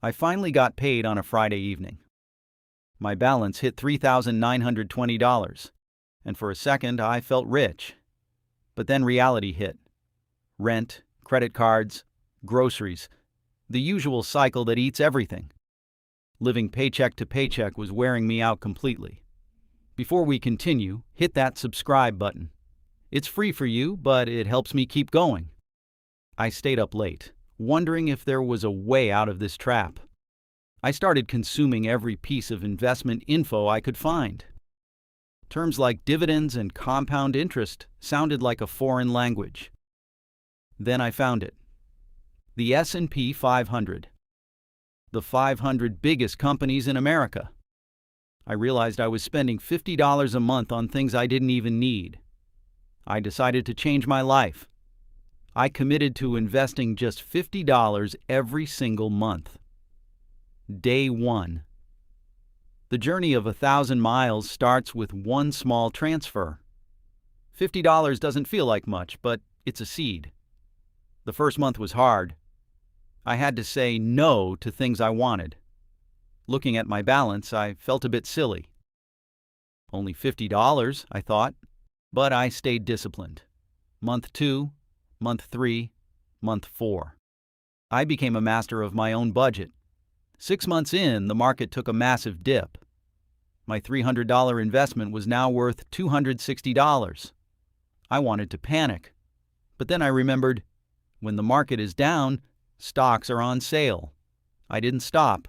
I finally got paid on a Friday evening. My balance hit $3,920, and for a second I felt rich. But then reality hit. Rent, credit cards, groceries, the usual cycle that eats everything. Living paycheck to paycheck was wearing me out completely. Before we continue, hit that subscribe button. It's free for you, but it helps me keep going. I stayed up late, wondering if there was a way out of this trap. I started consuming every piece of investment info I could find. Terms like dividends and compound interest sounded like a foreign language. Then I found it. The S&P 500. The 500 biggest companies in America. I realized I was spending $50 a month on things I didn't even need. I decided to change my life. I committed to investing just $50 every single month. Day 1. The journey of 1,000 miles starts with one small transfer. $50 doesn't feel like much, but it's a seed. The first month was hard. I had to say no to things I wanted. Looking at my balance, I felt a bit silly. Only $50, I thought, but I stayed disciplined. Month 2, month 3, month 4. I became a master of my own budget. 6 months in, the market took a massive dip. My $300 investment was now worth $260. I wanted to panic. But then I remembered, when the market is down, stocks are on sale. I didn't stop.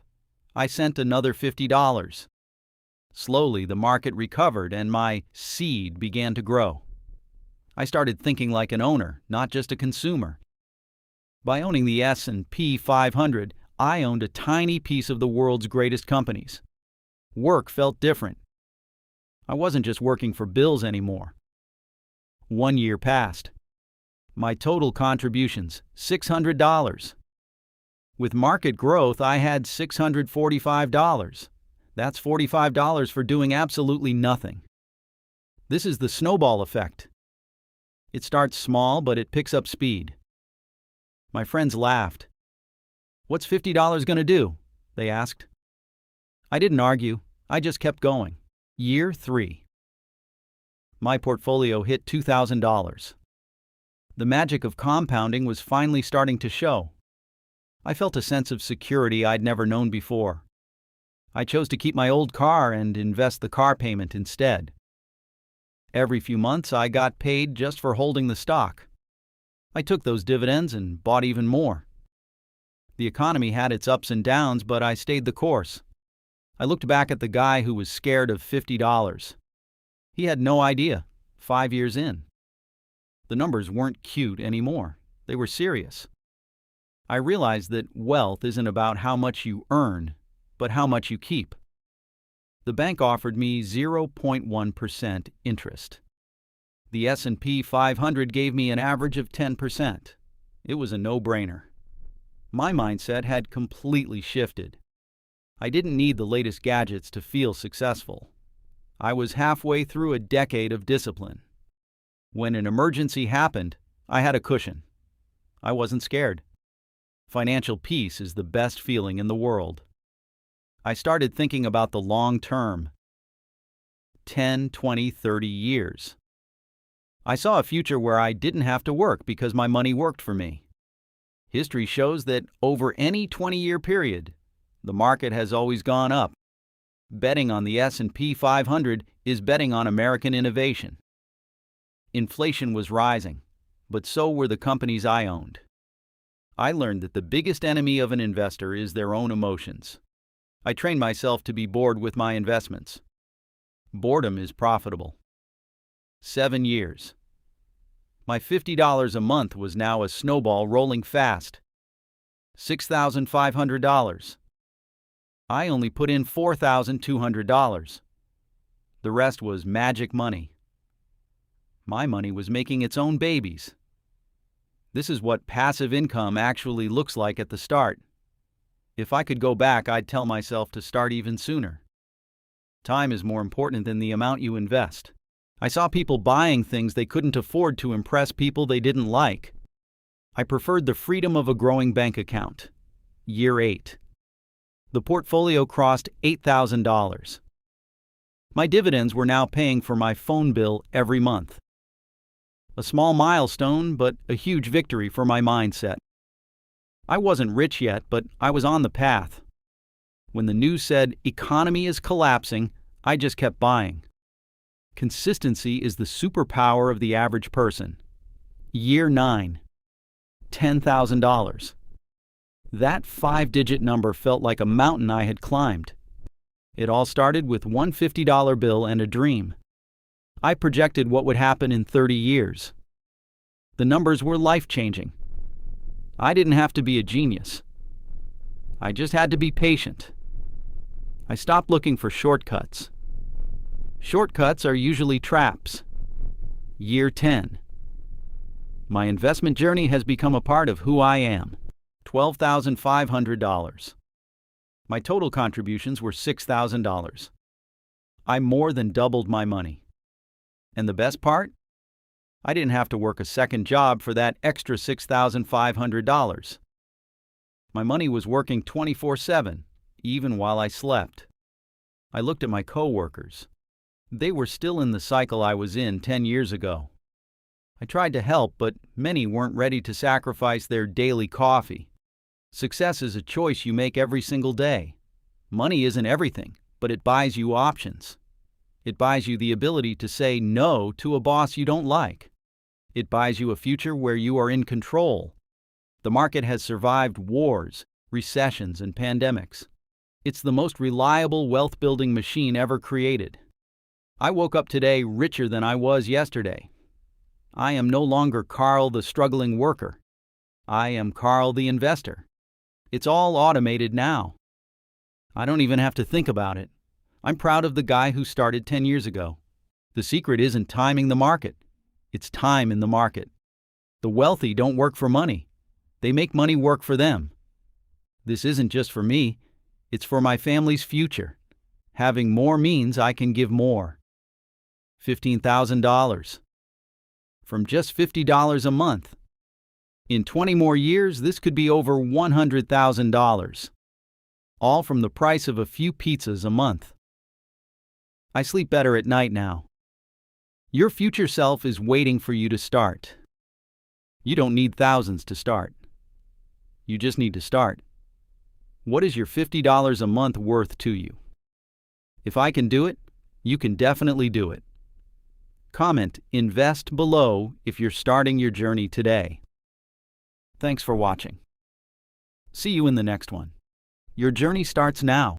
I sent another $50. Slowly, the market recovered and my seed began to grow. I started thinking like an owner, not just a consumer. By owning the S&P 500, I owned a tiny piece of the world's greatest companies. Work felt different. I wasn't just working for bills anymore. 1 year passed. My total contributions, $600. With market growth, I had $645. That's $45 for doing absolutely nothing. This is the snowball effect. It starts small, but it picks up speed. My friends laughed. "What's $50 going to do?" they asked. I didn't argue. I just kept going. Year 3. My portfolio hit $2,000. The magic of compounding was finally starting to show. I felt a sense of security I'd never known before. I chose to keep my old car and invest the car payment instead. Every few months, I got paid just for holding the stock. I took those dividends and bought even more. The economy had its ups and downs, but I stayed the course. I looked back at the guy who was scared of $50. He had no idea, 5 years in. The numbers weren't cute anymore. They were serious. I realized that wealth isn't about how much you earn, but how much you keep. The bank offered me 0.1% interest. The S&P 500 gave me an average of 10%. It was a no-brainer. My mindset had completely shifted. I didn't need the latest gadgets to feel successful. I was halfway through a decade of discipline. When an emergency happened, I had a cushion. I wasn't scared. Financial peace is the best feeling in the world. I started thinking about the long term. 10, 20, 30 years. I saw a future where I didn't have to work because my money worked for me. History shows that over any 20-year period, the market has always gone up. Betting on the S&P 500 is betting on American innovation. Inflation was rising, but so were the companies I owned. I learned that the biggest enemy of an investor is their own emotions. I trained myself to be bored with my investments. Boredom is profitable. 7 years. My $50 a month was now a snowball rolling fast. $6,500. I only put in $4,200. The rest was magic money. My money was making its own babies. This is what passive income actually looks like at the start. If I could go back, I'd tell myself to start even sooner. Time is more important than the amount you invest. I saw people buying things they couldn't afford to impress people they didn't like. I preferred the freedom of a growing bank account. Year 8. The portfolio crossed $8,000. My dividends were now paying for my phone bill every month. A small milestone, but a huge victory for my mindset. I wasn't rich yet, but I was on the path. When the news said economy is collapsing, I just kept buying. Consistency is the superpower of the average person. Year 9. $10,000. That 5-digit number felt like a mountain I had climbed. It all started with one $50 bill and a dream. I projected what would happen in 30 years. The numbers were life-changing. I didn't have to be a genius. I just had to be patient. I stopped looking for shortcuts. Shortcuts are usually traps. Year 10. My investment journey has become a part of who I am. $12,500. My total contributions were $6,000. I more than doubled my money. And the best part? I didn't have to work a second job for that extra $6,500. My money was working 24/7, even while I slept. I looked at my coworkers. They were still in the cycle I was in 10 years ago. I tried to help, but many weren't ready to sacrifice their daily coffee. Success is a choice you make every single day. Money isn't everything, but it buys you options. It buys you the ability to say no to a boss you don't like. It buys you a future where you are in control. The market has survived wars, recessions, and pandemics. It's the most reliable wealth-building machine ever created. I woke up today richer than I was yesterday. I am no longer Carl the struggling worker. I am Carl the investor. It's all automated now. I don't even have to think about it. I'm proud of the guy who started 10 years ago. The secret isn't timing the market. It's time in the market. The wealthy don't work for money. They make money work for them. This isn't just for me. It's for my family's future. Having more means I can give more. $15,000. From just $50 a month. In 20 more years, this could be over $100,000. All from the price of a few pizzas a month. I sleep better at night now. Your future self is waiting for you to start. You don't need thousands to start. You just need to start. What is your $50 a month worth to you? If I can do it, you can definitely do it. Comment "Invest" below if you're starting your journey today. Thanks for watching. See you in the next one. Your journey starts now.